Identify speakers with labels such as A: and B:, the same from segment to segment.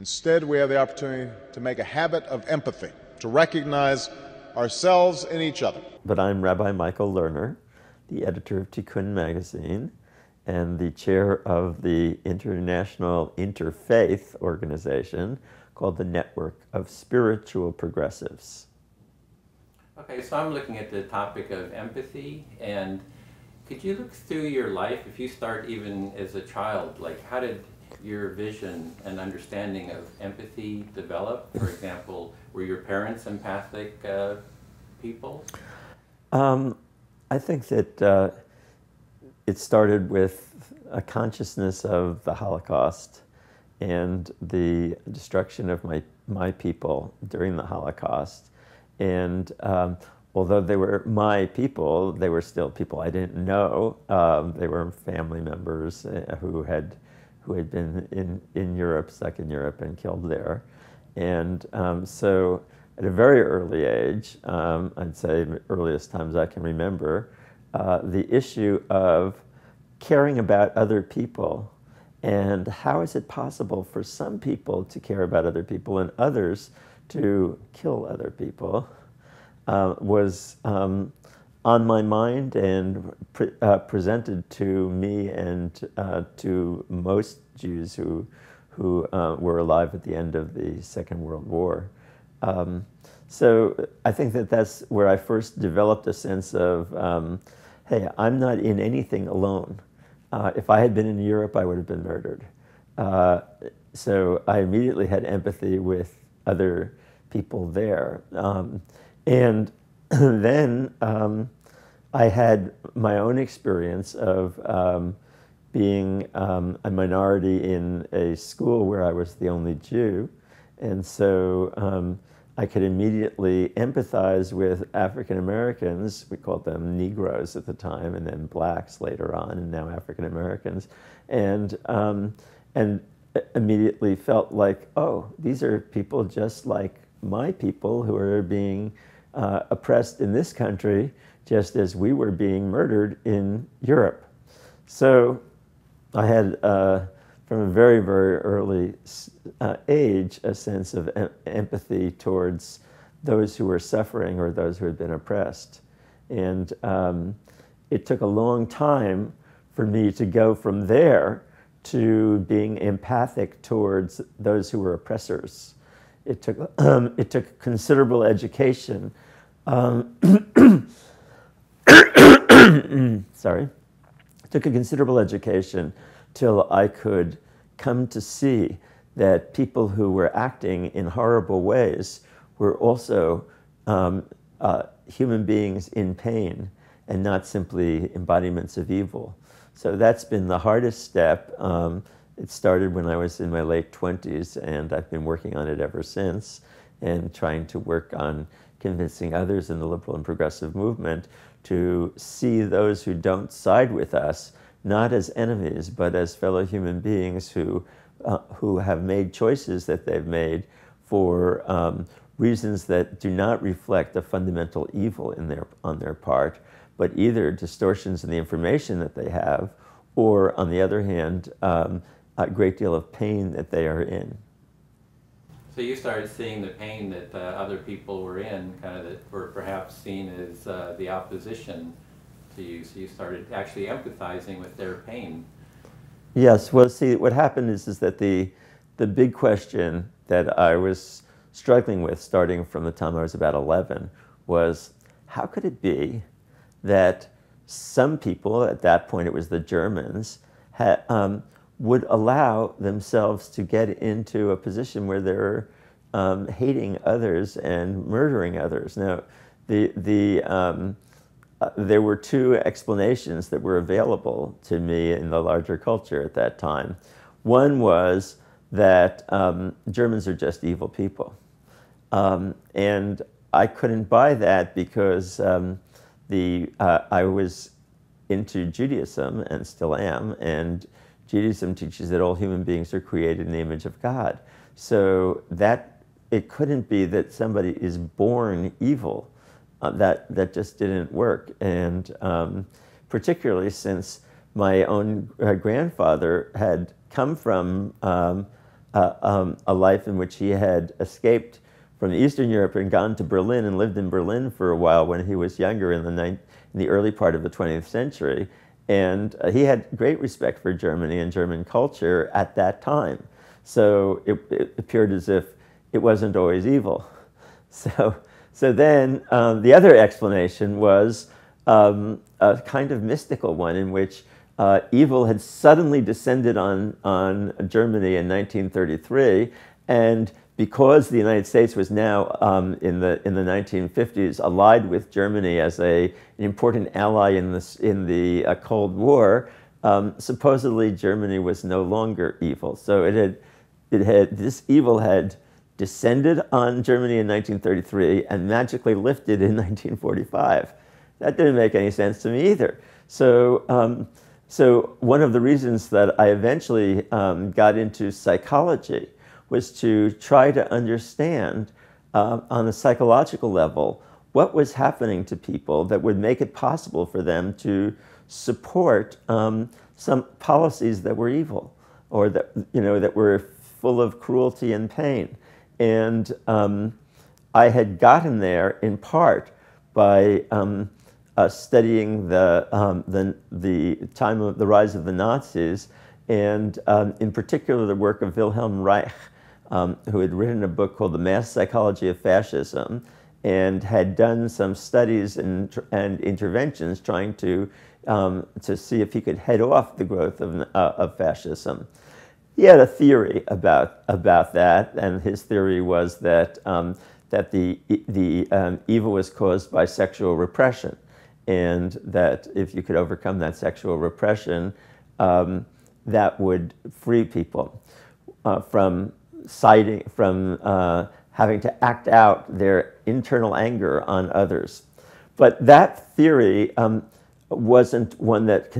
A: Instead, we have the opportunity to make a habit of empathy, to recognize ourselves in each other.
B: But I'm Rabbi Michael Lerner, the editor of Tikkun magazine and the chair of the international interfaith organization called the Network of Spiritual Progressives.
C: Okay, so I'm looking at the topic of empathy, and could you look through your life, if you start even as a child, like how did your vision and understanding of empathy develop? For example, were your parents empathic people?
B: I think that it started with a consciousness of the Holocaust and the destruction of my people during the Holocaust. And although they were my people, they were still people I didn't know. They were family members who had been in Europe, stuck in Europe, and killed there. And so at a very early age, I'd say earliest times I can remember, the issue of caring about other people and how is it possible for some people to care about other people and others to kill other people was on my mind and presented to me and to most Jews who were alive at the end of the Second World War. So I think that that's where I first developed a sense of, hey, I'm not in anything alone. If I had been in Europe, I would have been murdered. So I immediately had empathy with other people there. And then I had my own experience of being a minority in a school where I was the only Jew. And so I could immediately empathize with African Americans. We called them Negroes at the time, and then blacks later on, and now African Americans, and immediately felt like, oh, these are people just like my people who are being oppressed in this country, just as we were being murdered in Europe. So I had, from a very, very early age, a sense of empathy towards those who were suffering or those who had been oppressed. And it took a long time for me to go from there to being empathic towards those who were oppressors. It took considerable education. Sorry. It took a considerable education till I could come to see that people who were acting in horrible ways were also human beings in pain and not simply embodiments of evil. So that's been the hardest step. It started when I was in my late 20s, and I've been working on it ever since, and trying to work on convincing others in the liberal and progressive movement to see those who don't side with us not as enemies, but as fellow human beings who have made choices that they've made for reasons that do not reflect a fundamental evil on their part, but either distortions in the information that they have, or on the other hand, a great deal of pain that they are in.
C: So you started seeing the pain that other people were in, kind of that were perhaps seen as the opposition to you. So you started actually empathizing with their pain.
B: Yes. Well, see, what happened is that the big question that I was struggling with, starting from the time I was about 11, was how could it be that some people, at that point it was the Germans, would allow themselves to get into a position where they're hating others and murdering others. Now, there were two explanations that were available to me in the larger culture at that time. One was that Germans are just evil people. And I couldn't buy that because I was into Judaism and still am, and Judaism teaches that all human beings are created in the image of God. So that it couldn't be that somebody is born evil. That just didn't work. And particularly since my own grandfather had come from a life in which he had escaped from Eastern Europe and gone to Berlin and lived in Berlin for a while when he was younger in the early part of the 20th century. And he had great respect for Germany and German culture at that time. So it appeared as if it wasn't always evil. So then the other explanation was a kind of mystical one in which evil had suddenly descended on Germany in 1933, and because the United States was now in the 1950s allied with Germany as an important ally in the Cold War, supposedly Germany was no longer evil. So this evil had descended on Germany in 1933 and magically lifted in 1945. That didn't make any sense to me either. So one of the reasons that I eventually got into psychology was to try to understand on a psychological level what was happening to people that would make it possible for them to support some policies that were evil or that were full of cruelty and pain. And I had gotten there in part by studying the time of the rise of the Nazis, and in particular the work of Wilhelm Reich, who had written a book called The Mass Psychology of Fascism, and had done some studies and interventions trying to see if he could head off the growth of fascism. He had a theory about that, and his theory was that the evil was caused by sexual repression, and that if you could overcome that sexual repression, that would free people from having to act out their internal anger on others. But that theory wasn't one that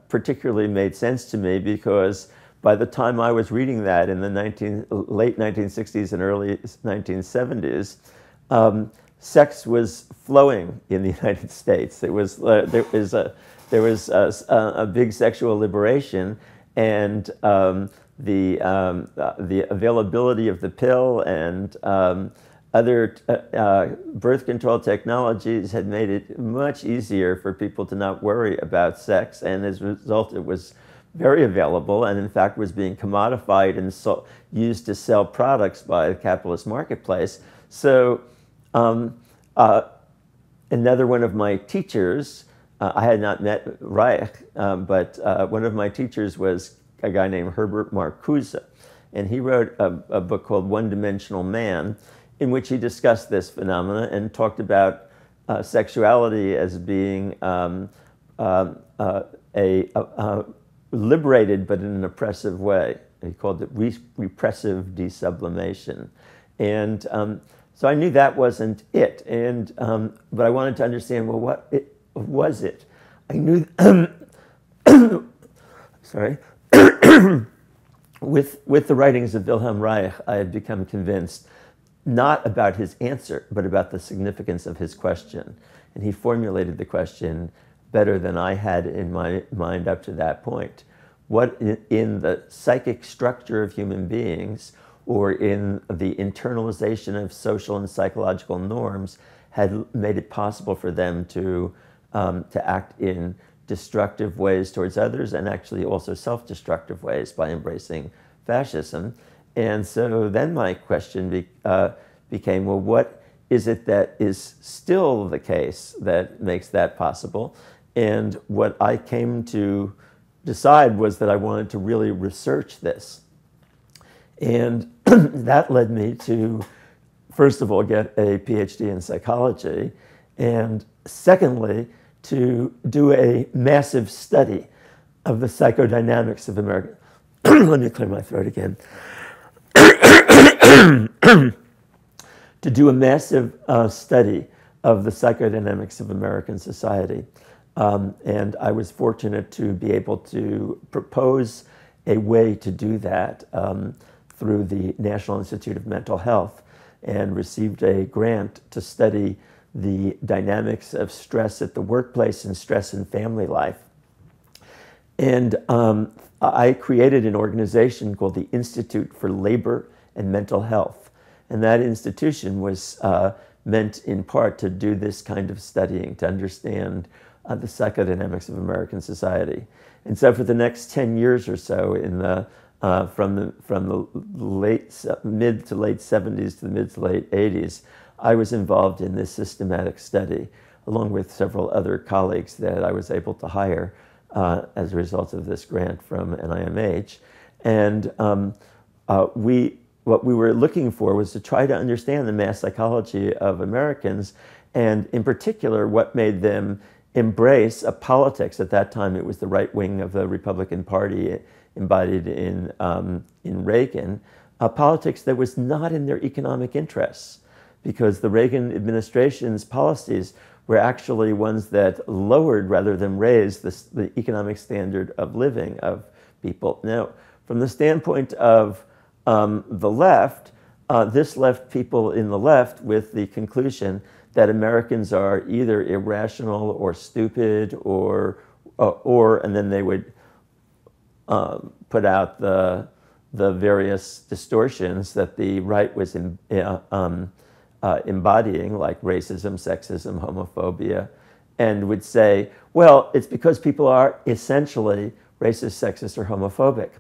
B: particularly made sense to me, because by the time I was reading that in the late 1960s and early 1970s, sex was flowing in the United States. There was a big sexual liberation, and the availability of the pill and other birth control technologies had made it much easier for people to not worry about sex, and as a result it was very available, and in fact was being commodified and used to sell products by the capitalist marketplace. So another one of my teachers, I had not met Reich, but one of my teachers was a guy named Herbert Marcuse, and he wrote a book called One-Dimensional Man, in which he discussed this phenomena and talked about sexuality as being liberated but in an oppressive way. He called it repressive desublimation. And so I knew that wasn't it, but I wanted to understand, well, what was it? I knew, sorry, with the writings of Wilhelm Reich, I had become convinced not about his answer, but about the significance of his question. And he formulated the question better than I had in my mind up to that point. What in the psychic structure of human beings, or in the internalization of social and psychological norms, had made it possible for them to act in destructive ways towards others, and actually also self-destructive ways by embracing fascism. And so then my question became, well, what is it that is still the case that makes that possible? And what I came to decide was that I wanted to really research this. And that led me to, first of all, get a PhD in psychology, and secondly, to do a massive study of the psychodynamics of American. Let me clear my throat again. To do a massive study of the psychodynamics of American society. And I was fortunate to be able to propose a way to do that through the National Institute of Mental Health, and received a grant to study the dynamics of stress at the workplace and stress in family life. And I created an organization called the Institute for Labor and Mental Health. And that institution was meant in part to do this kind of studying, to understand the psychodynamics of American society. And so for the next 10 years or so, from the mid to late 70s to the mid to late 80s, I was involved in this systematic study, along with several other colleagues that I was able to hire as a result of this grant from NIMH. And what we were looking for was to try to understand the mass psychology of Americans, and in particular, what made them embrace a politics. At that time, it was the right wing of the Republican Party embodied in Reagan, a politics that was not in their economic interests, because the Reagan administration's policies were actually ones that lowered rather than raised the economic standard of living of people. Now, from the standpoint of the left, this left people in the left with the conclusion that Americans are either irrational or stupid, and then they would put out the various distortions that the right was embodying, like racism, sexism, homophobia, and would say, well, it's because people are essentially racist, sexist, or homophobic.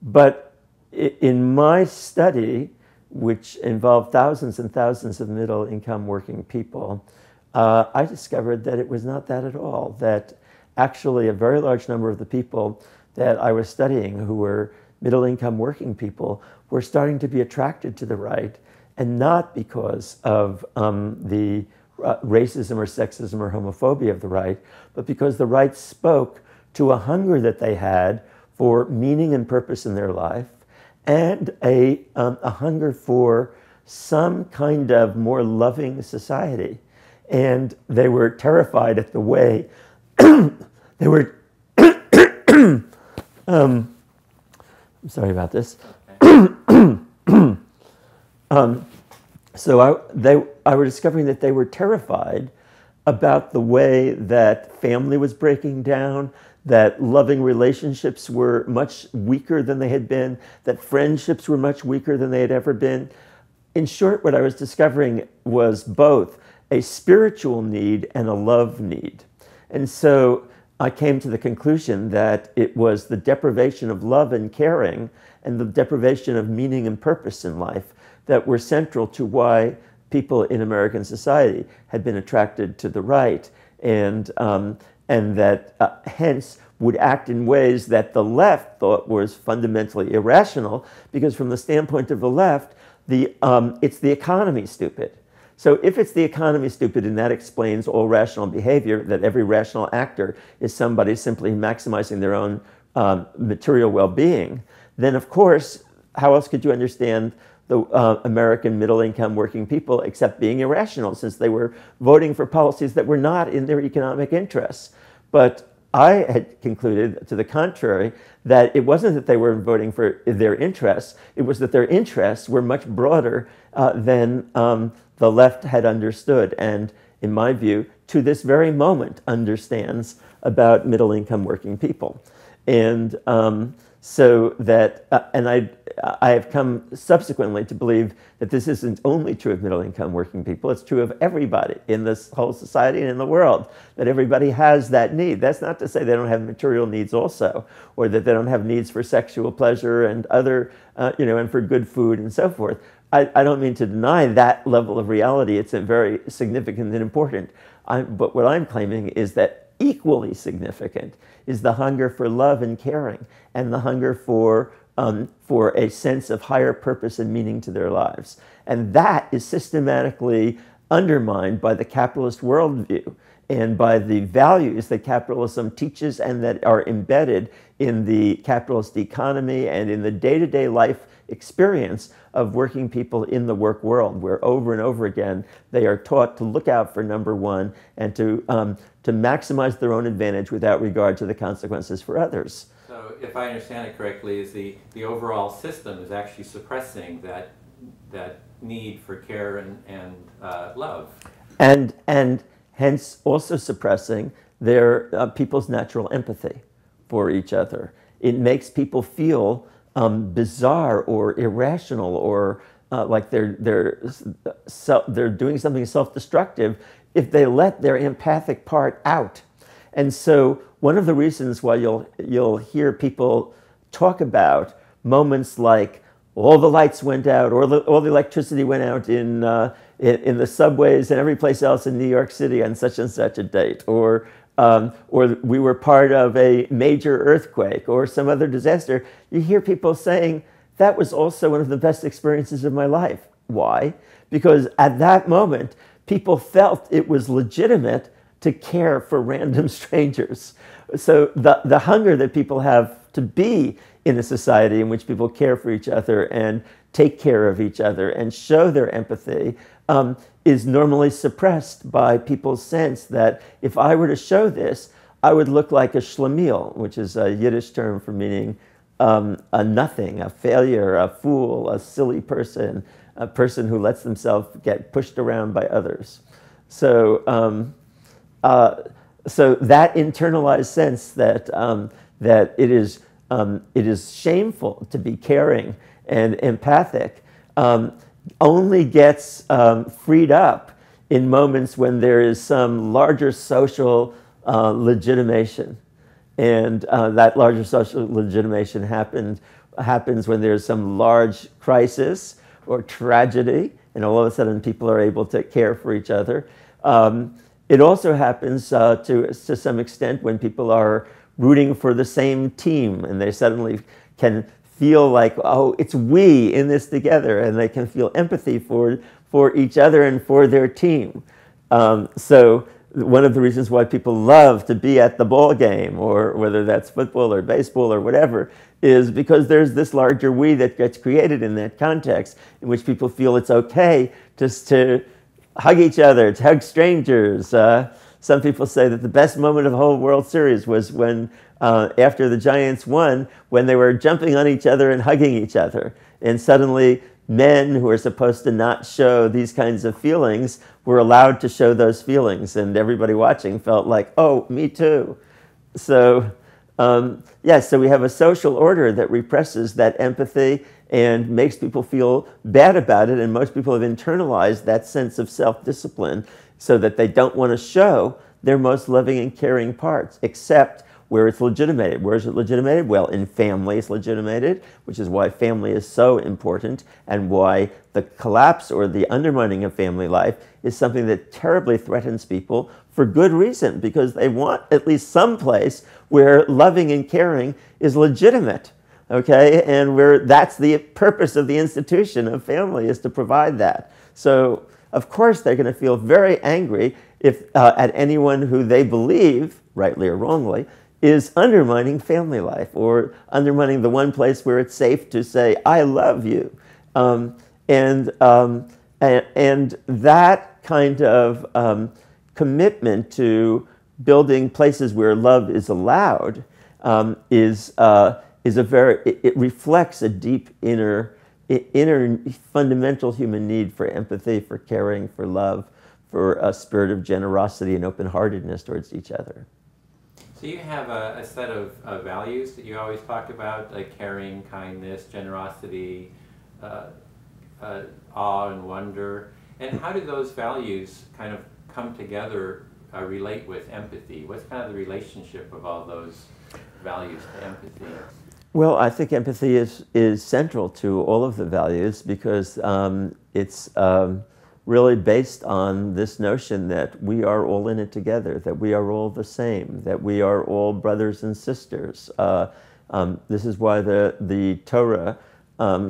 B: But in my study, which involved thousands and thousands of middle-income working people, I discovered that it was not that at all, that actually a very large number of the people that I was studying who were middle-income working people were starting to be attracted to the right, and not because of the racism or sexism or homophobia of the right, but because the right spoke to a hunger that they had for meaning and purpose in their life, and a hunger for some kind of more loving society. And they were terrified at the way they were, I'm sorry about this. So I were discovering that they were terrified about the way that family was breaking down, that loving relationships were much weaker than they had been, that friendships were much weaker than they had ever been. In short, what I was discovering was both a spiritual need and a love need. And so I came to the conclusion that it was the deprivation of love and caring and the deprivation of meaning and purpose in life that were central to why people in American society had been attracted to the right, and that hence would act in ways that the left thought was fundamentally irrational, because from the standpoint of the left, it's the economy, stupid. So if it's the economy, stupid, and that explains all rational behavior, that every rational actor is somebody simply maximizing their own material well-being, then of course, how else could you understand the American middle-income working people except being irrational, since they were voting for policies that were not in their economic interests? But I had concluded, to the contrary, that it wasn't that they were voting for their interests, it was that their interests were much broader than the left had understood, and in my view, to this very moment, understands about middle-income working people. And so that, and I have come subsequently to believe that this isn't only true of middle-income working people, it's true of everybody in this whole society and in the world, that everybody has that need. That's not to say they don't have material needs also, or that they don't have needs for sexual pleasure and other, and for good food and so forth. I don't mean to deny that level of reality. It's very significant and important. But what I'm claiming is that equally significant is the hunger for love and caring, and the hunger for a sense of higher purpose and meaning to their lives. And that is systematically undermined by the capitalist worldview and by the values that capitalism teaches and that are embedded in the capitalist economy and in the day-to-day life experience of working people in the work world, where over and over again they are taught to look out for number one and to maximize their own advantage without regard to the consequences for others.
C: So if I understand it correctly, is the overall system is actually suppressing that need for care and love.
B: And hence also suppressing people's natural empathy for each other. It makes people feel bizarre or irrational, or like they're doing something self-destructive if they let their empathic part out. And so one of the reasons why you'll hear people talk about moments like all the lights went out, or all the electricity went out in the subways and every place else in New York City on such and such a date, or we were part of a major earthquake or some other disaster, you hear people saying, that was also one of the best experiences of my life. Why? Because at that moment, people felt it was legitimate to care for random strangers. So the hunger that people have to be in a society in which people care for each other and take care of each other and show their empathy is normally suppressed by people's sense that if I were to show this, I would look like a schlemiel, which is a Yiddish term for meaning a nothing, a failure, a fool, a silly person, a person who lets themselves get pushed around by others. So, so that internalized sense that that it is shameful to be caring and empathic only gets freed up in moments when there is some larger social legitimation. And that larger social legitimation happens when there's some large crisis or tragedy, and all of a sudden people are able to care for each other. It also happens to some extent when people are rooting for the same team, and they suddenly can feel like, oh, it's we in this together, and they can feel empathy for each other and for their team. So one of the reasons why people love to be at the ball game, or whether that's football or baseball or whatever, is because there's this larger we that gets created in that context, in which people feel it's okay just to hug each other, to hug strangers. Some people say that the best moment of the whole World Series was when, after the Giants won, when they were jumping on each other and hugging each other. And suddenly, men who are supposed to not show these kinds of feelings were allowed to show those feelings. And everybody watching felt like, oh, me too. So, yes, so we have a social order that represses that empathy and makes people feel bad about it. And most people have internalized that sense of self-discipline so that they don't want to show their most loving and caring parts, except where it's legitimated. Where is it legitimated? Well, in family it's legitimated, which is why family is so important, and why the collapse or the undermining of family life is something that terribly threatens people for good reason, because they want at least some place where loving and caring is legitimate, okay? And where that's the purpose of the institution of family, is to provide that. So, of course, they're going to feel very angry if at anyone who they believe, rightly or wrongly, is undermining family life, or undermining the one place where it's safe to say, I love you. And that kind of commitment to building places where love is allowed is a very, it reflects a deep inner fundamental human need for empathy, for caring, for love, for a spirit of generosity and open-heartedness towards each other.
C: So you have a set of values that you always talk about, like caring, kindness, generosity, awe and wonder. And how do those values kind of come together, relate with empathy? What's kind of the relationship of all those values to empathy?
B: Well, I think empathy is central to all of the values, because it's really based on this notion that we are all in it together, that we are all the same, that we are all brothers and sisters. This is why the Torah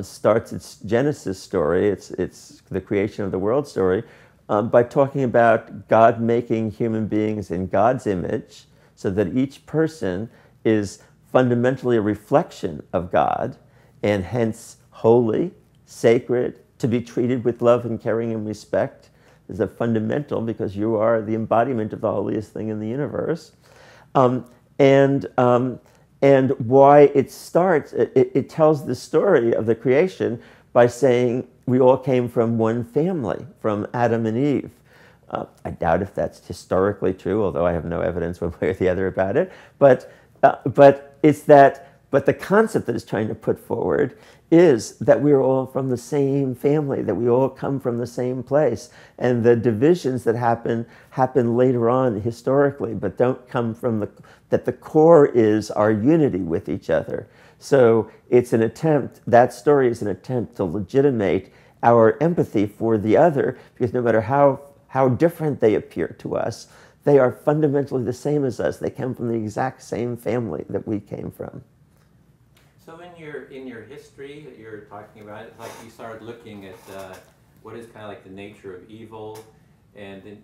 B: starts its Genesis story, it's the creation of the world story, by talking about God making human beings in God's image, so that each person is fundamentally a reflection of God, and hence holy, sacred, to be treated with love and caring and respect is a fundamental, because you are the embodiment of the holiest thing in the universe. And why it starts, it tells the story of the creation by saying we all came from one family, from Adam and Eve. I doubt if that's historically true, although I have no evidence one way or the other about it. But the concept that it's trying to put forward is that we're all from the same family, that we all come from the same place, and the divisions that happen later on historically, but don't come from that the core is our unity with each other. So it's an attempt, that story is an attempt to legitimate our empathy for the other, because no matter how different they appear to us, they are fundamentally the same as us. They come from the exact same family that we came from.
C: So in your history that you're talking about, it's like you started looking at what is kind of like the nature of evil, and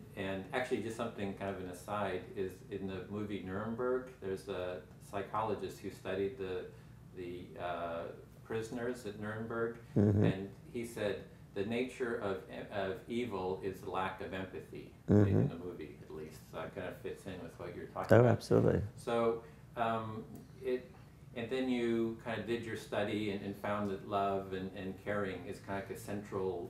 C: actually just something kind of an aside is in the movie Nuremberg, there's a psychologist who studied the prisoners at Nuremberg, and he said the nature of evil is the lack of empathy in the movie, at least. So that kind of fits in with what you're talking about.
B: Oh, absolutely. So
C: and then you kind of did your study and found that love and caring is kind of like a central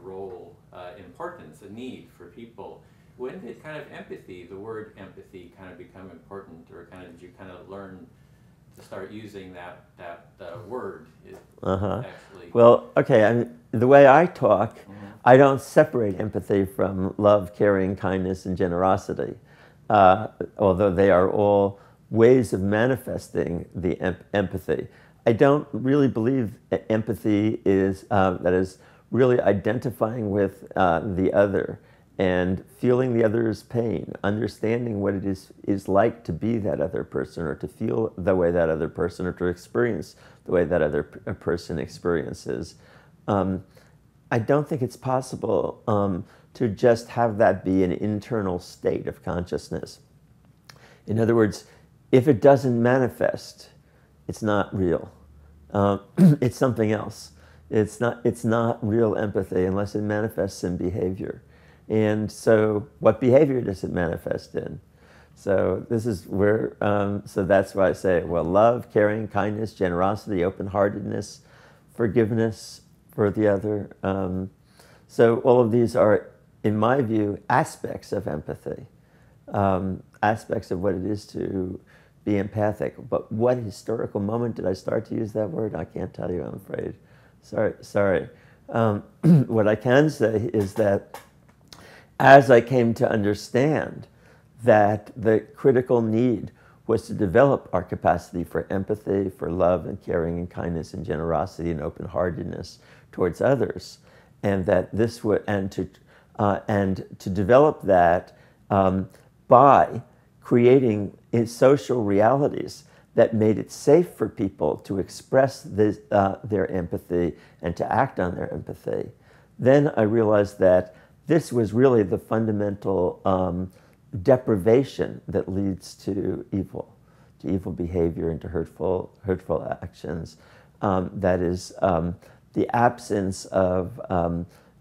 C: role, importance, a need for people. When did kind of empathy, the word empathy, kind of become important, or kind of did you kind of learn to start using that word? Actually.
B: Well, okay. The way I talk, I don't separate empathy from love, caring, kindness, and generosity, although they are all ways of manifesting the empathy. I don't really believe that empathy is that is really identifying with the other and feeling the other's pain, understanding what it is like to be that other person, or to feel the way that other person, or to experience the way that other person experiences. I don't think it's possible to just have that be an internal state of consciousness. In other words, if it doesn't manifest, it's not real. It's something else. It's not real empathy unless it manifests in behavior. And so what behavior does it manifest in? So this is where, so that's why I say, well, love, caring, kindness, generosity, open-heartedness, forgiveness for the other. So all of these are, in my view, aspects of empathy, aspects of what it is to be empathic. But what historical moment did I start to use that word? I can't tell you, I'm afraid. Sorry. What I can say is that as I came to understand that the critical need was to develop our capacity for empathy, for love and caring and kindness and generosity and open-heartedness towards others, and that this would, and to develop that by creating social realities that made it safe for people to express their empathy and to act on their empathy. Then I realized that this was really the fundamental deprivation that leads to evil behavior and to hurtful actions. That is the absence of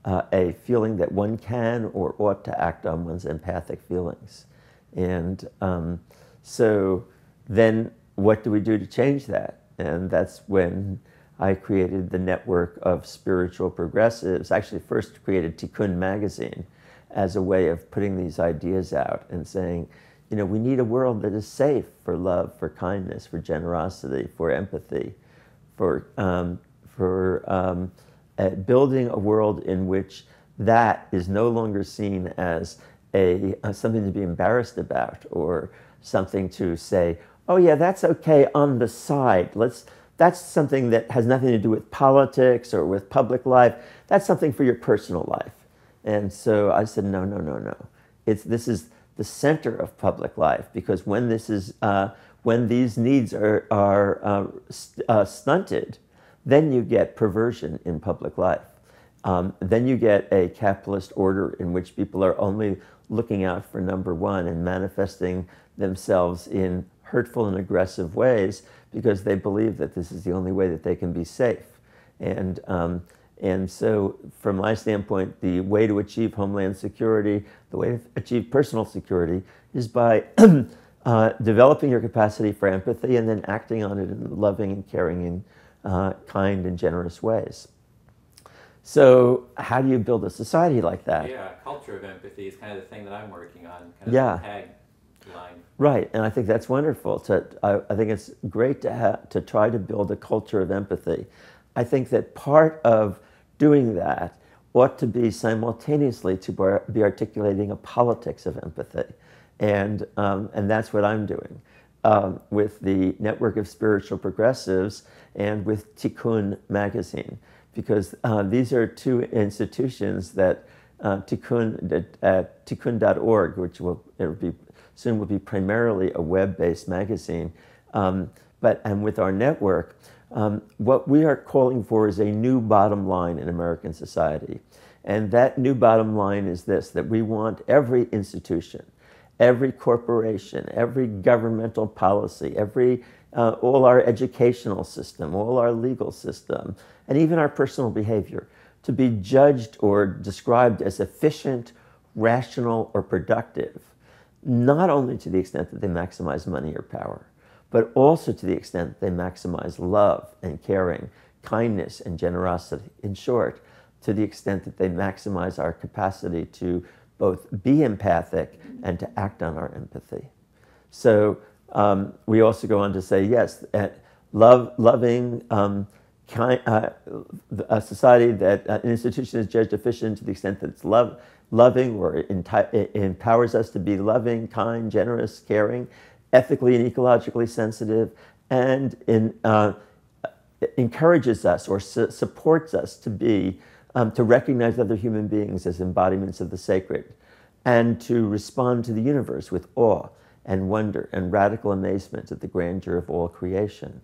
B: a feeling that one can or ought to act on one's empathic feelings. And so then what do we do to change that? And that's when I created the network of spiritual progressives. Actually first created Tikkun magazine as a way of putting these ideas out and saying, you know, we need a world that is safe for love, for kindness, for generosity, for empathy, for building a world in which that is no longer seen as something to be embarrassed about, or something to say, oh yeah, that's okay on the side. That's something that has nothing to do with politics or with public life. That's something for your personal life. And so I said, no. This is the center of public life, because when these needs are stunted, then you get perversion in public life. Then you get a capitalist order in which people are only looking out for number one and manifesting themselves in hurtful and aggressive ways because they believe that this is the only way that they can be safe. And so from my standpoint, the way to achieve homeland security, the way to achieve personal security is by developing your capacity for empathy and then acting on it in loving and caring and kind and generous ways. So how do you build a society like that?
C: Yeah, culture of empathy is kind of the thing that I'm working on, kind of
B: Yeah.
C: the tagline.
B: Right, and I think that's wonderful. I think it's great to try to build a culture of empathy. I think that part of doing that ought to be simultaneously to be articulating a politics of empathy, and that's what I'm doing with the Network of Spiritual Progressives and with Tikkun magazine, because these are two institutions that Tikkun at tikkun.org, which soon will be primarily a web-based magazine, and with our network, what we are calling for is a new bottom line in American society. And that new bottom line is this, that we want every institution, every corporation, every governmental policy, all our educational system, all our legal system, and even our personal behavior to be judged or described as efficient, rational, or productive, not only to the extent that they maximize money or power, but also to the extent that they maximize love and caring, kindness and generosity. In short, to the extent that they maximize our capacity to both be empathic and to act on our empathy. So we also go on to say, yes, loving, a society that an institution is judged efficient to the extent that it's loving or it empowers us to be loving, kind, generous, caring, ethically and ecologically sensitive, and encourages us or supports us to recognize other human beings as embodiments of the sacred, and to respond to the universe with awe and wonder and radical amazement at the grandeur of all creation.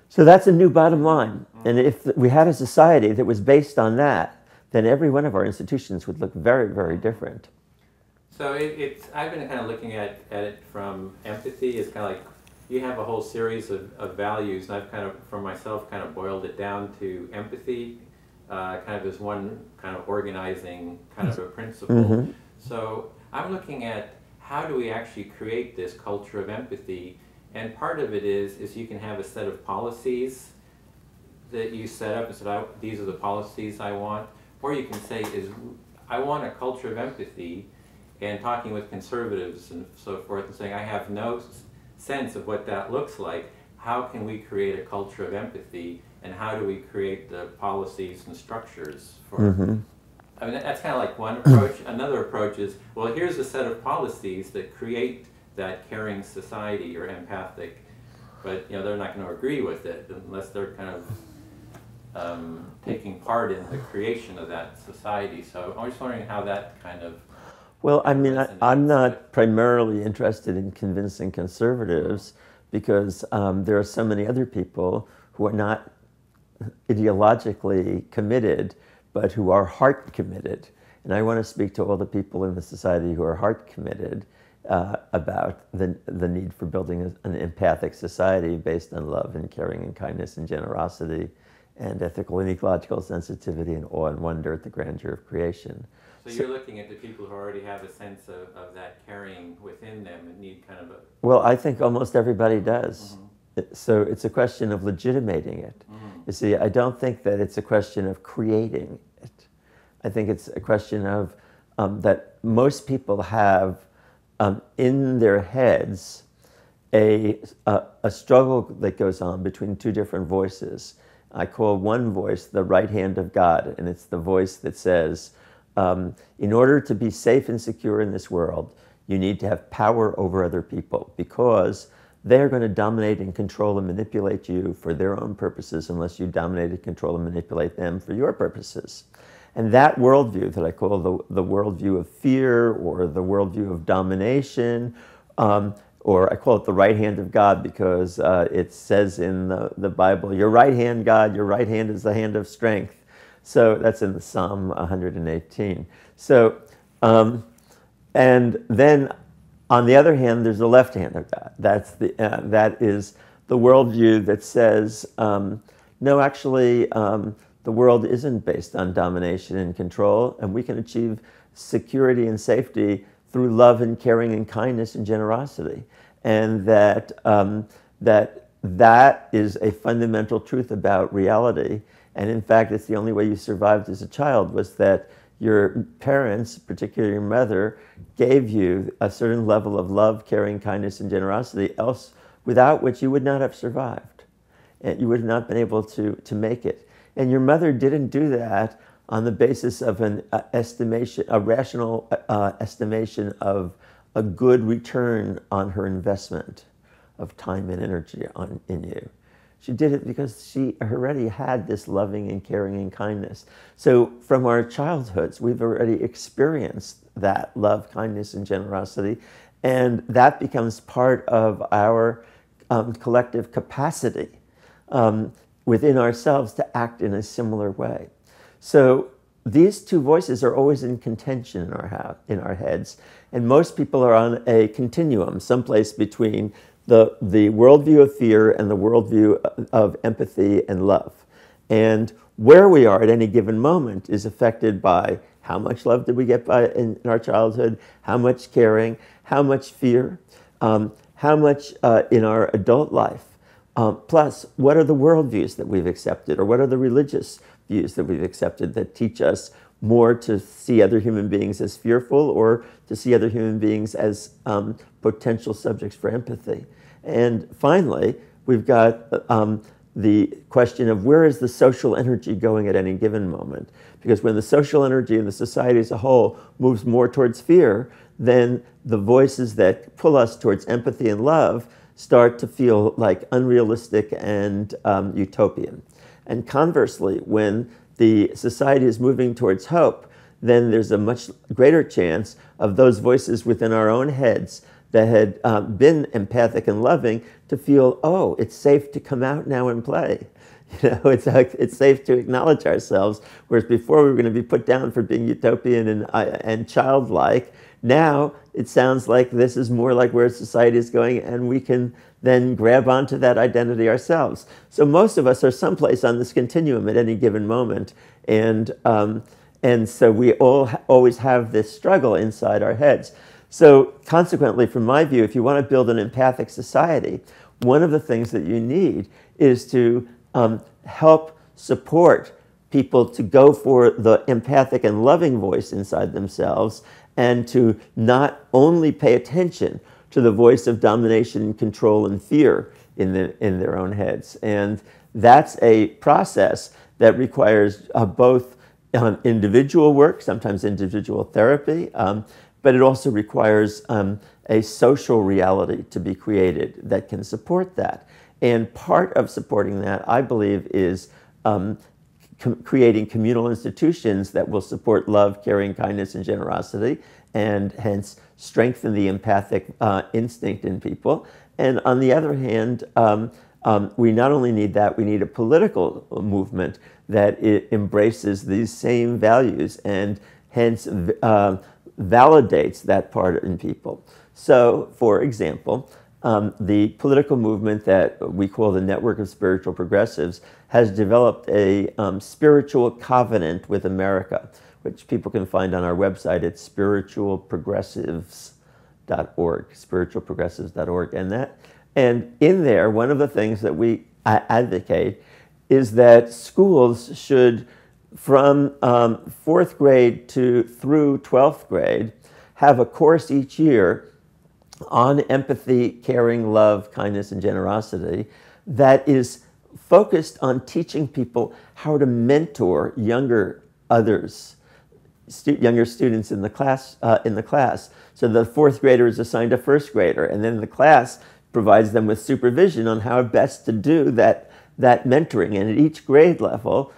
B: So that's a new bottom line. And if we had a society that was based on that, then every one of our institutions would look very, very different.
C: So I've been kind of looking at it from empathy. It's kind of like you have a whole series of values, and I've kind of, for myself, kind of boiled it down to empathy, kind of as one kind of organizing kind of a principle. Mm-hmm. So I'm looking at how do we actually create this culture of empathy, and part of it is you can have a set of policies that you set up and say, these are the policies I want, or you can say, I want a culture of empathy, and talking with conservatives and so forth and saying, I have no sense of what that looks like. How can we create a culture of empathy, and how do we create the policies and structures for
B: mm-hmm.
C: I mean, that's kind of like one approach. Another approach is, well, here's a set of policies that create that caring society or empathic, but they're not going to agree with it unless they're kind of taking part in the creation of that society. So I'm just wondering how that kind of...
B: Well, I mean, I'm not primarily interested in convincing conservatives because there are so many other people who are not ideologically committed, but who are heart committed. And I want to speak to all the people in the society who are heart committed about the need for building an empathic society based on love and caring and kindness and generosity and ethical and ecological sensitivity and awe and wonder at the grandeur of creation.
C: So you're looking at the people who already have a sense of that caring within them and need kind of a...
B: Well, I think almost everybody does. Mm-hmm. So it's a question of legitimating it. Mm-hmm. You see, I don't think that it's a question of creating it. I think it's a question of that most people have in their heads a struggle that goes on between two different voices. I call one voice the right hand of God, and it's the voice that says, in order to be safe and secure in this world, you need to have power over other people because they're going to dominate and control and manipulate you for their own purposes unless you dominate and control and manipulate them for your purposes. And that worldview that I call the worldview of fear or the worldview of domination, or I call it the right hand of God because it says in the Bible, your right hand, God, your right hand is the hand of strength. So that's in the Psalm 118. So, and then on the other hand, there's the left hand of God. That is the worldview that says, no, actually, the world isn't based on domination and control, and we can achieve security and safety through love and caring and kindness and generosity. And that is a fundamental truth about reality, And in fact, it's the only way you survived as a child, was that your parents, particularly your mother, gave you a certain level of love, caring, kindness, and generosity, else without which you would not have survived. And you would have not been able to make it. And your mother didn't do that on the basis of an estimation, a rational estimation of a good return on her investment of time and energy in you. She did it because she already had this loving and caring and kindness. So from our childhoods, we've already experienced that love, kindness, and generosity, and that becomes part of our collective capacity within ourselves to act in a similar way. So these two voices are always in contention in our heads, and most people are on a continuum, someplace between the worldview of fear and the worldview of empathy and love. And where we are at any given moment is affected by how much love did we get in our childhood, how much caring, how much fear, how much in our adult life. Plus, what are the worldviews that we've accepted, or what are the religious views that we've accepted that teach us more to see other human beings as fearful, or to see other human beings as potential subjects for empathy. And finally, we've got the question of where is the social energy going at any given moment? Because when the social energy in the society as a whole moves more towards fear, then the voices that pull us towards empathy and love start to feel like unrealistic and utopian. And conversely, when the society is moving towards hope, then there's a much greater chance of those voices within our own heads that had been empathic and loving to feel, oh, it's safe to come out now and play. You know, it's safe to acknowledge ourselves, whereas before we were going to be put down for being utopian and childlike. Now it sounds like this is more like where society is going, and we can then grab onto that identity ourselves. So most of us are someplace on this continuum at any given moment, and so we all always have this struggle inside our heads. So consequently, from my view, if you want to build an empathic society, one of the things that you need is to help support people to go for the empathic and loving voice inside themselves, and to not only pay attention to the voice of domination, control, and fear in their own heads. And that's a process that requires both individual work, sometimes individual therapy, but it also requires a social reality to be created that can support that. And part of supporting that, I believe, is creating communal institutions that will support love, caring, kindness, and generosity, and hence strengthen the empathic instinct in people. And on the other hand, we not only need that, we need a political movement that embraces these same values and hence validates that part in people. So, for example, the political movement that we call the Network of Spiritual Progressives has developed a spiritual covenant with America, which people can find on our website at spiritualprogressives.org, spiritualprogressives.org. And in there, one of the things that we advocate is that schools should, from 4th grade through 12th grade, have a course each year on empathy, caring, love, kindness, and generosity that is focused on teaching people how to mentor younger students in the class. So the 4th grader is assigned a 1st grader, and then the class provides them with supervision on how best to do that mentoring. And at each grade level,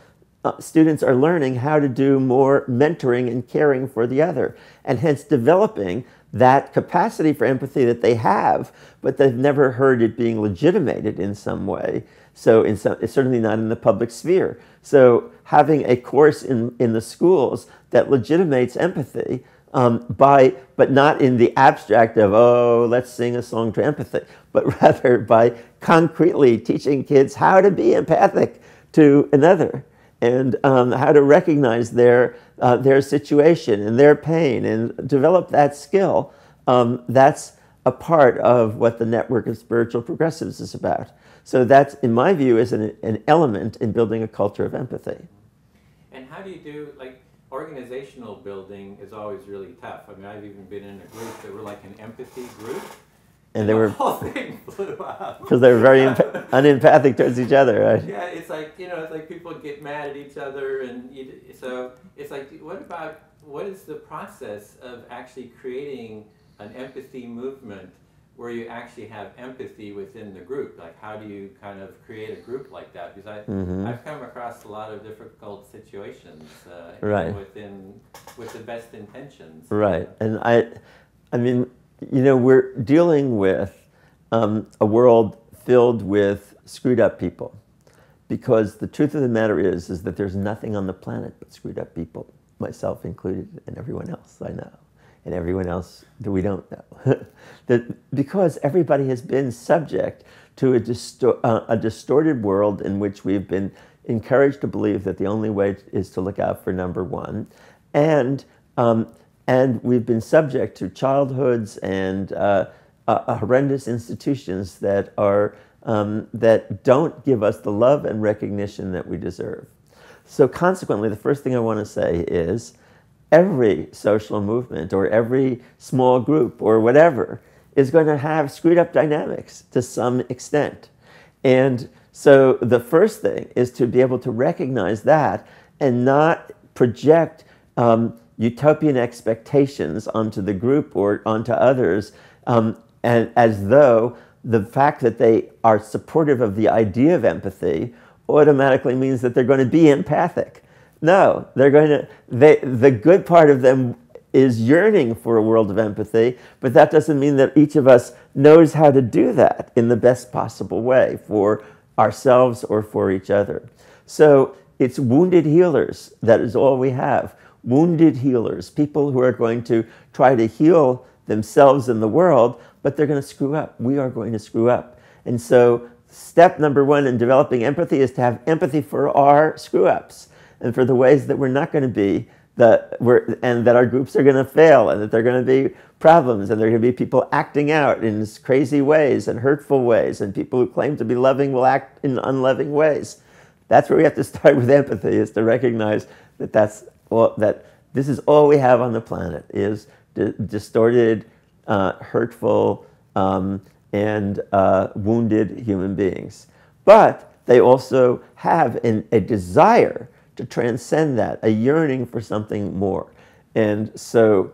B: students are learning how to do more mentoring and caring for the other, and hence developing that capacity for empathy that they have, but they've never heard it being legitimated in some way. So it's certainly not in the public sphere. So having a course in the schools that legitimates empathy, but not in the abstract of, oh, let's sing a song to empathy, but rather by concretely teaching kids how to be empathic to another, and how to recognize their situation and their pain and develop that skill. That's a part of what the network of spiritual progressives is about. So that's, in my view, is an element in building a culture of empathy.
C: And how do you do, like, organizational building is always really tough. I mean, I've even been in a group that were like an empathy group.
B: And they were,
C: the whole thing blew up.
B: because they were very unempathic towards each other, right?
C: Yeah, it's like, it's like people get mad at each other, and so it's like, what is the process of actually creating an empathy movement where you actually have empathy within the group? Like, how do you kind of create a group like that? Because I've come across a lot of difficult situations
B: right.
C: with the best intentions.
B: Right, and I mean, we're dealing with a world filled with screwed up people, because the truth of the matter is that there's nothing on the planet but screwed up people, myself included, and everyone else I know, and everyone else that we don't know. Because everybody has been subject to a distorted world in which we've been encouraged to believe that the only way is to look out for number one, and we've been subject to childhoods and horrendous institutions that don't give us the love and recognition that we deserve. So consequently, the first thing I want to say is every social movement or every small group or whatever is going to have screwed up dynamics to some extent. And so the first thing is to be able to recognize that and not project utopian expectations onto the group or onto others, and as though the fact that they are supportive of the idea of empathy automatically means that they're going to be empathic. No, the good part of them is yearning for a world of empathy, but that doesn't mean that each of us knows how to do that in the best possible way for ourselves or for each other. So it's wounded healers, that is all we have. Wounded healers, people who are going to try to heal themselves and the world, but they're going to screw up. We are going to screw up. And so step number one in developing empathy is to have empathy for our screw-ups and for the ways that we're not going to be, and that our groups are going to fail, and that there are going to be problems, and there are going to be people acting out in crazy ways and hurtful ways, and people who claim to be loving will act in unloving ways. That's where we have to start with empathy, is to recognize that that this is all we have on the planet, is distorted, hurtful, and wounded human beings. But they also have a desire to transcend that, a yearning for something more. And so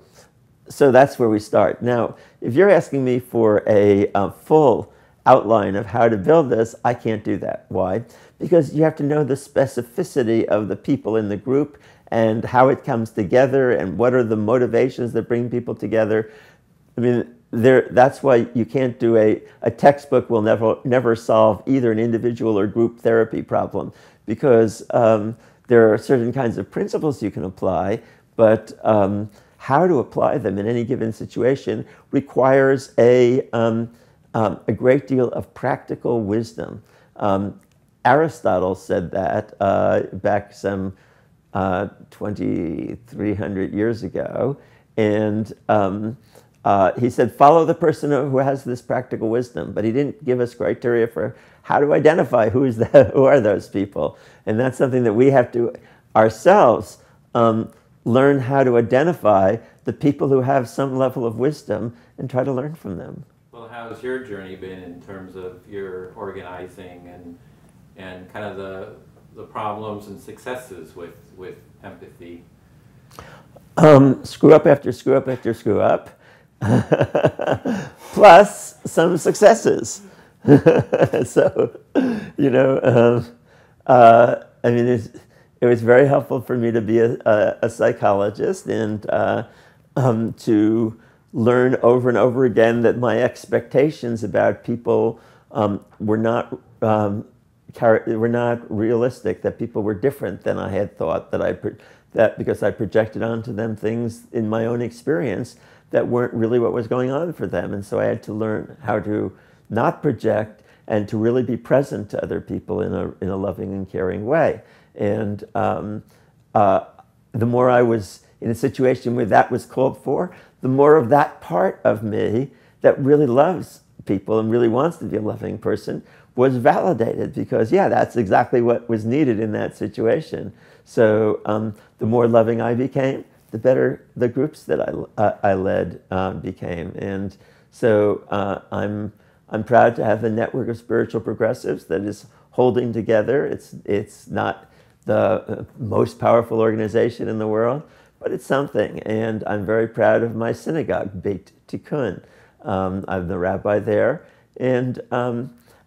B: that's where we start. Now, if you're asking me for a full outline of how to build this, I can't do that. Why? Because you have to know the specificity of the people in the group and how it comes together and what are the motivations that bring people together. I mean, that's why you can't do a textbook will never solve either an individual or group therapy problem, because there are certain kinds of principles you can apply, but how to apply them in any given situation requires a great deal of practical wisdom. Aristotle said that back some 2,300 years ago, and he said, follow the person who has this practical wisdom, but he didn't give us criteria for how to identify who are those people. And that's something that we have to ourselves learn how to identify the people who have some level of wisdom and try to learn from them.
C: Well, how's your journey been in terms of your organizing and kind of the problems and successes with empathy?
B: Screw up after screw up after screw up. Plus some successes. So, I mean, it was very helpful for me to be a psychologist and to learn over and over again that my expectations about people were not realistic, that people were different than I had thought, that because I projected onto them things in my own experience that weren't really what was going on for them. And so I had to learn how to not project and to really be present to other people in a loving and caring way. And the more I was in a situation where that was called for, the more of that part of me that really loves people and really wants to be a loving person was validated, because yeah, that's exactly what was needed in that situation. So the more loving I became, the better the groups that I led became. And so I'm proud to have a network of spiritual progressives that is holding together. It's not the most powerful organization in the world, but it's something. And I'm very proud of my synagogue, Beit Tikkun. I'm the rabbi there. And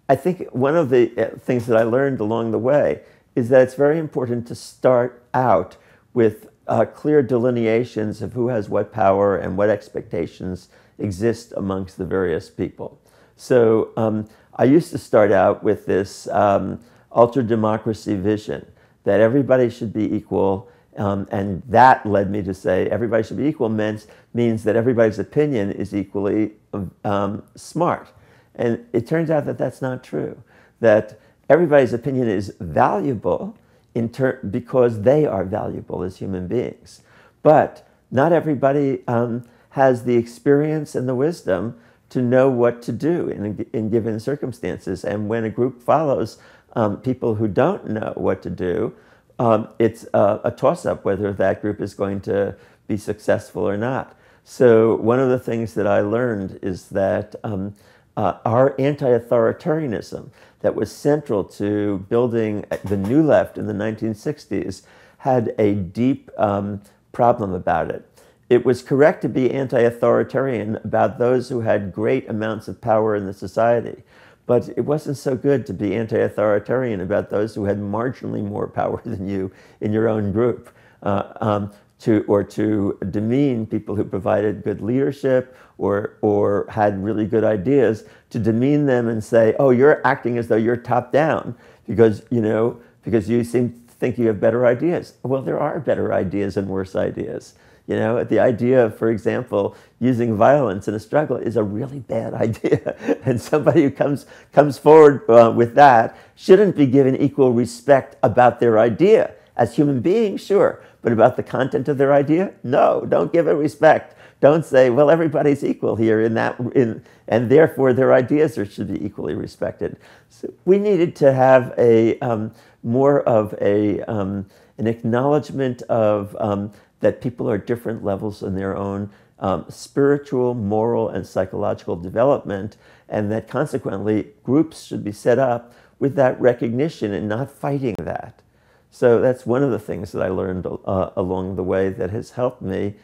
B: I think one of the things that I learned along the way is that it's very important to start out with clear delineations of who has what power and what expectations exist amongst the various people. So I used to start out with this ultra-democracy vision that everybody should be equal, and that led me to say everybody should be equal means that everybody's opinion is equally smart. And it turns out that that's not true, that everybody's opinion is valuable because they are valuable as human beings. But not everybody has the experience and the wisdom to know what to do in given circumstances. And when a group follows people who don't know what to do, it's a toss-up whether that group is going to be successful or not. So one of the things that I learned is that our anti-authoritarianism that was central to building the New Left in the 1960s had a deep problem about it. It was correct to be anti-authoritarian about those who had great amounts of power in the society, but it wasn't so good to be anti-authoritarian about those who had marginally more power than you in your own group, to demean people who provided good leadership or had really good ideas, to demean them and say, oh, you're acting as though you're top down because you seem to think you have better ideas. Well, there are better ideas and worse ideas. You know, the idea of, for example, using violence in a struggle is a really bad idea. And somebody who comes forward with that shouldn't be given equal respect about their idea. As human beings, sure, but about the content of their idea, no, don't give it respect. Don't say, well, everybody's equal here and therefore their ideas should be equally respected. So we needed to have more of an acknowledgement of that people are different levels in their own spiritual, moral, and psychological development, and that consequently groups should be set up with that recognition and not fighting that. So that's one of the things that I learned along the way that has helped me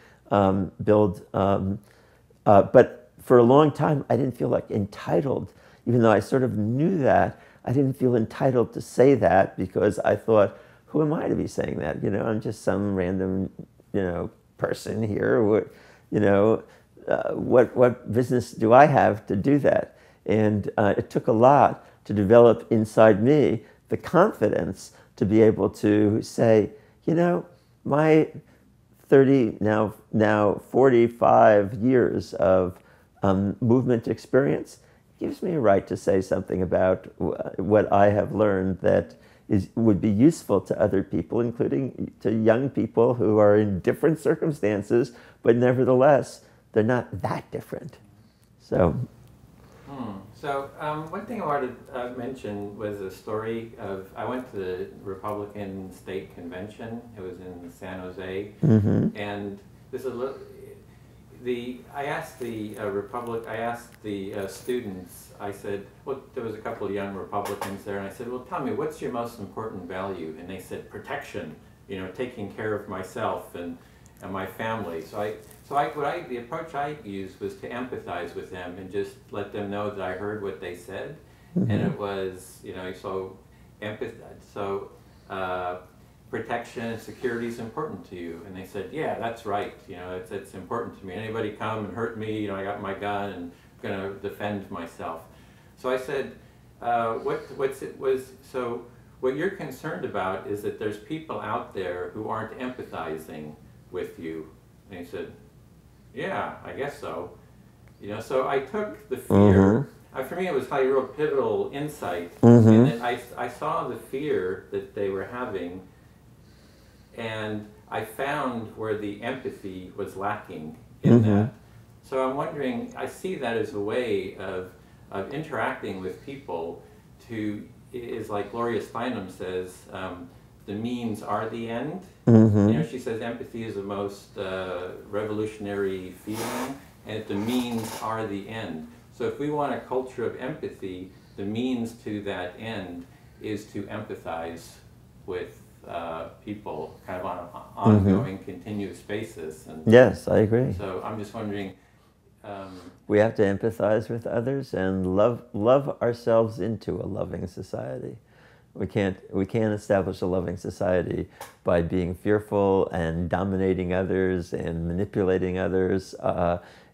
B: build. But for a long time, I didn't feel like entitled, even though I sort of knew that. I didn't feel entitled to say that because I thought, who am I to be saying that? You know, I'm just some random, person here. What business do I have to do that? And it took a lot to develop inside me the confidence to be able to say, my 30, now 45 years of movement experience gives me a right to say something about what I have learned that would be useful to other people, including to young people who are in different circumstances, but nevertheless, they're not that different. So.
C: So one thing I wanted to mention was a story of, I went to the Republican State Convention. It was in San Jose, and this is I asked the students. I said, well, there was a couple of young Republicans there, and I said, well, tell me, what's your most important value? And they said, protection. Taking care of myself and my family. The approach I used was to empathize with them and just let them know that I heard what they said, and it was, protection and security is important to you. And they said, yeah, that's right. It's important to me. Anybody come and hurt me, I got my gun and I'm going to defend myself. So I said, what you're concerned about is that there's people out there who aren't empathizing with you. And he said, yeah, I guess so. So I took the fear. For me, it was like a real pivotal insight. And that I saw the fear that they were having, and I found where the empathy was lacking in that. So I'm wondering, I see that as a way of interacting with people to, is like Gloria Steinem says, the means are the end.
B: Mm-hmm.
C: You know, she says empathy is the most revolutionary feeling, and the means are the end. So if we want a culture of empathy, the means to that end is to empathize with people kind of on an ongoing, continuous basis. And
B: Yes, I agree.
C: so I'm just wondering.
B: We have to empathize with others and love ourselves into a loving society. We can't establish a loving society by being fearful and dominating others and manipulating others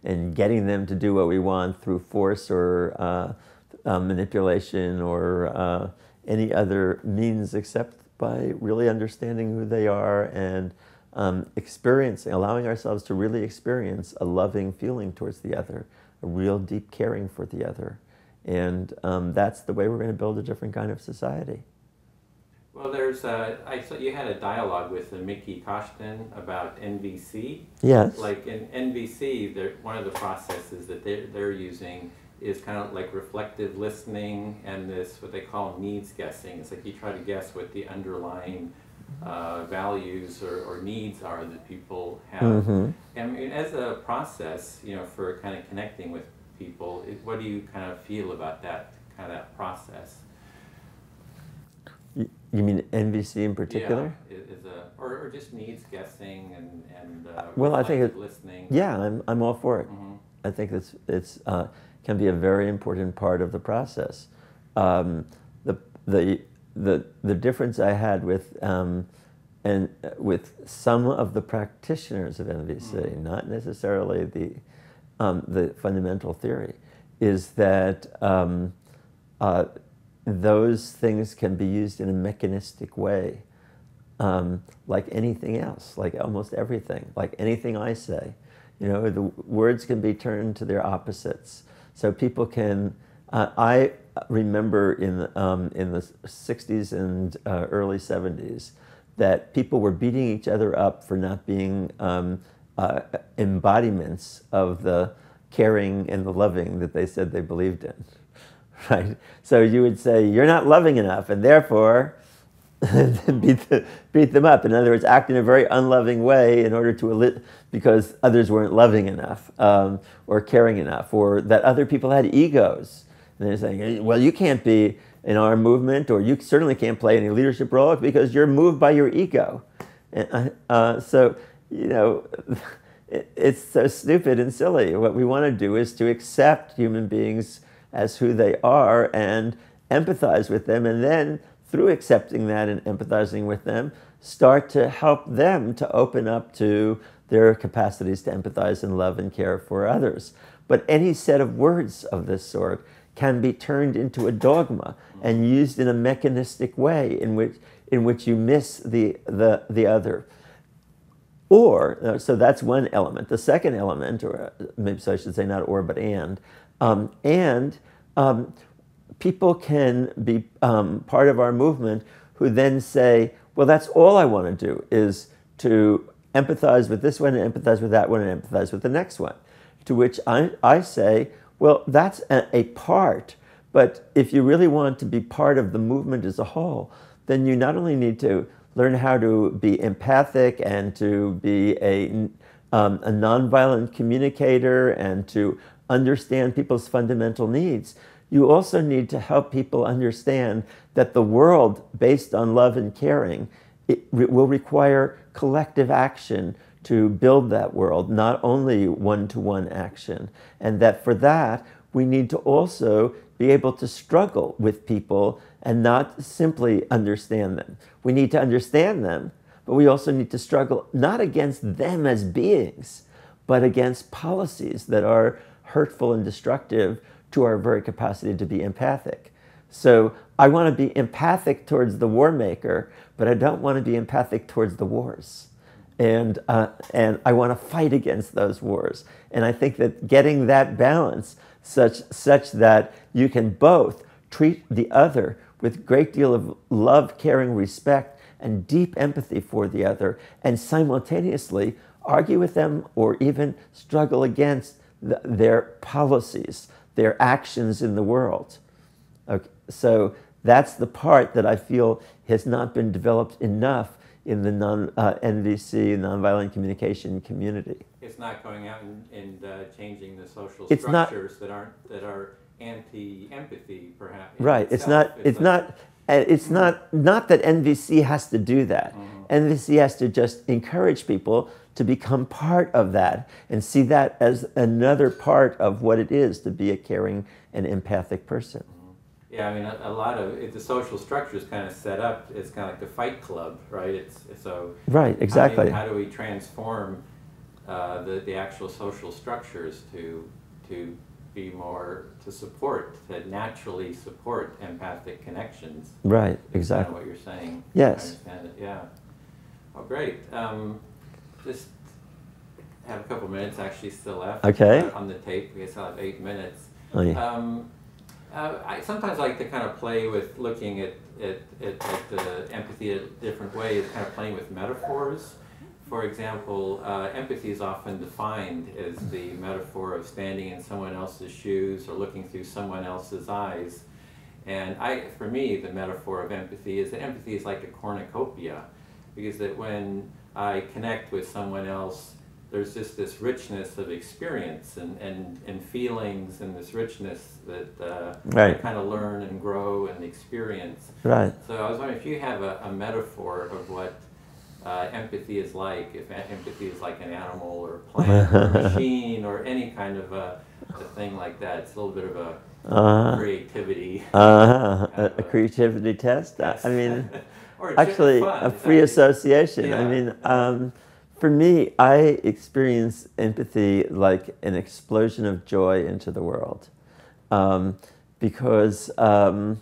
B: and getting them to do what we want through force or manipulation or any other means, except by really understanding who they are and allowing ourselves to really experience a loving feeling towards the other, a real deep caring for the other. And that's the way we're going to build a different kind of society.
C: Well, I saw you had a dialogue with Mickey Kashtan about NVC.
B: Yes.
C: Like in NVC, one of the processes that they're using is kind of like reflective listening and this, what they call needs guessing. It's like you try to guess what the underlying values or needs are that people have.
B: Mm-hmm.
C: And as a process, you know, for kind of connecting with people, what do you kind of feel about that process?
B: You mean NVC in particular?
C: Yeah, or just needs guessing and
B: well, I think
C: listening.
B: Yeah, I'm all for it.
C: Mm-hmm.
B: I think it's can be a very important part of the process. The difference I had with with some of the practitioners of NVC, not necessarily the fundamental theory, is that those things can be used in a mechanistic way, like anything else, like almost everything, like anything I say. You know, the words can be turned to their opposites. So people can. I remember in the 60s and early 70s that people were beating each other up for not being embodiments of the caring and the loving that they said they believed in. Right? So you would say, you're not loving enough, and therefore beat them up. In other words, act in a very unloving way in order to because others weren't loving enough or caring enough, or that other people had egos. And they're saying, well, you can't be in our movement, or you certainly can't play any leadership role because you're moved by your ego. And, so, you know, it's so stupid and silly. What we want to do is to accept human beings as who they are and empathize with them, and then through accepting that and empathizing with them, start to help them to open up to their capacities to empathize and love and care for others. But any set of words of this sort can be turned into a dogma and used in a mechanistic way in which you miss the other. Or, so that's one element. The second element, or maybe so I should say not or, but and people can be part of our movement who then say, well, that's all I want to do is to empathize with this one and empathize with that one and empathize with the next one. To which I say, well, that's a part, but if you really want to be part of the movement as a whole, then you not only need to learn how to be empathic and to be a nonviolent communicator and to understand people's fundamental needs, you also need to help people understand that the world based on love and caring will require collective action to build that world, not only one-to-one action. And that for that, we need to also be able to struggle with people and not simply understand them. We need to understand them, but we also need to struggle not against them as beings, but against policies that are hurtful and destructive to our very capacity to be empathic. So I want to be empathic towards the war maker, but I don't want to be empathic towards the wars. And I want to fight against those wars. And I think that getting that balance such that you can both treat the other with a great deal of love, caring, respect, and deep empathy for the other, and simultaneously argue with them or even struggle against their policies, their actions in the world. Okay. So that's the part that I feel has not been developed enough in the NVC, nonviolent communication community.
C: It's not going out and changing the social
B: It's
C: structures that are anti-empathy, perhaps.
B: Right. It's not that NVC has to do that. NVC has to just encourage people to become part of that and see that as another part of what it is to be a caring and empathic person.
C: Yeah, I mean, a lot of the social structure is kind of set up. It's kind of like the Fight Club, right? It's so.
B: Right. Exactly.
C: How do we transform the actual social structures to be more to naturally support empathic connections?
B: Right.
C: That's
B: Exactly.
C: kind of what you're saying.
B: Yes.
C: I understand it. Yeah. Oh, great. Just have a couple minutes actually still left.
B: Okay.
C: On the tape. I guess I'll have 8 minutes.
B: Oh, yeah.
C: I sometimes like to kind of play with looking at empathy in different ways, kind of playing with metaphors. For example, empathy is often defined as the metaphor of standing in someone else's shoes or looking through someone else's eyes. And for me, the metaphor of empathy is that empathy is like a cornucopia, because that when I connect with someone else, there's just this richness of experience and feelings and this richness that I kind of learn and grow and experience.
B: Right.
C: So I was wondering if you have a metaphor of what empathy is like, if empathy is like an animal or a plant or a machine or any kind of a thing like that. It's a little bit of a creativity.
B: A creativity test?
C: Yes.
B: I mean,
C: or
B: actually,
C: fun.
B: a free association.
C: Yeah.
B: I mean, for me, I experience empathy like an explosion of joy into the world, because the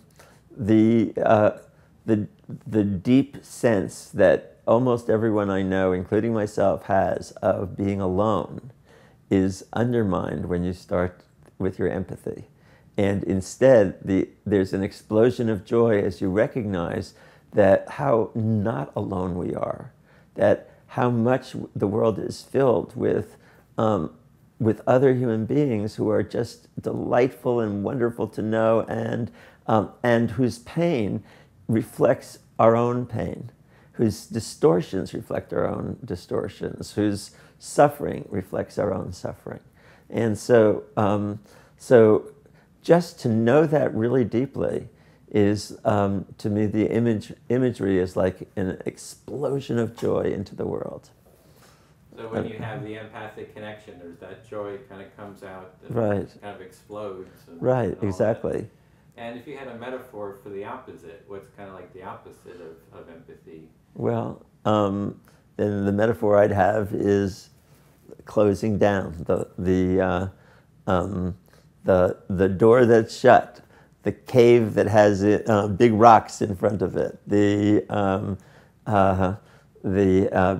B: deep sense that almost everyone I know, including myself, has of being alone is undermined when you start with your empathy. And instead, there's an explosion of joy as you recognize that how not alone we are, that how much the world is filled with other human beings who are just delightful and wonderful to know, and whose pain reflects our own pain, whose distortions reflect our own distortions, whose suffering reflects our own suffering. And so just to know that really deeply is, to me, the imagery is like an explosion of joy into the world.
C: So when you have the empathic connection, there's that joy kind of comes out and
B: Right.
C: kind of explodes.
B: Right,
C: and all
B: exactly.
C: that. And if you had a metaphor for the opposite, what's kind of like the opposite of empathy?
B: Well, then the metaphor I'd have is closing down the door that's shut, the cave that has big rocks in front of it, the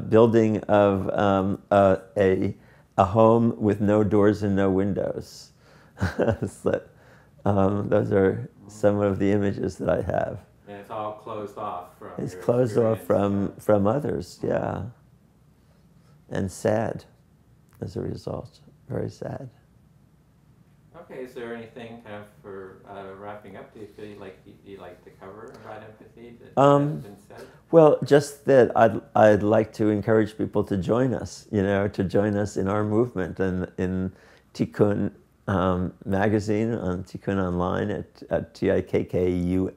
B: building of a home with no doors and no windows. Those are some of the images that I have.
C: And it's all closed off from.
B: It's
C: your
B: closed off
C: experience.
B: from others, yeah, and sad as a result. Very sad.
C: Okay, is there anything kind of for wrapping up? Do you feel like you like to cover about empathy that hasn't been said?
B: Well, just that I'd like to encourage people to join us. To join us in our movement and in Tikkun magazine, on Tikkun online at tikkun.org,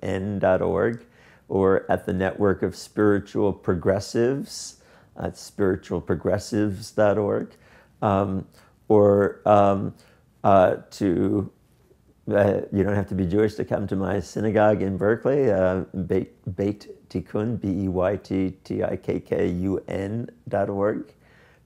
B: or at the network of spiritual progressives at spiritualprogressives.org, or you don't have to be Jewish to come to my synagogue in Berkeley, Beit Tikkun, BEYTTIKKUN.org.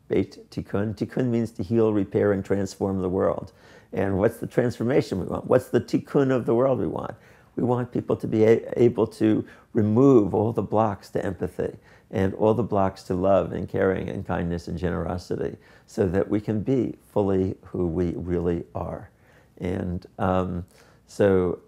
B: Beit Tikkun. Tikkun means to heal, repair, and transform the world. And what's the transformation we want? What's the tikkun of the world we want? We want people to be able to remove all the blocks to empathy and all the blocks to love and caring and kindness and generosity, so that we can be fully who we really are. And so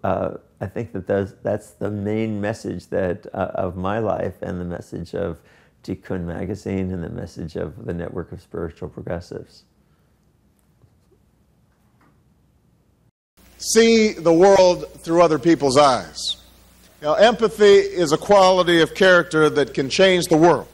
B: I think that's the main message of my life, and the message of Tikkun magazine, and the message of the network of spiritual progressives.
A: see the world through other people's eyes. Now, empathy is a quality of character that can change the world.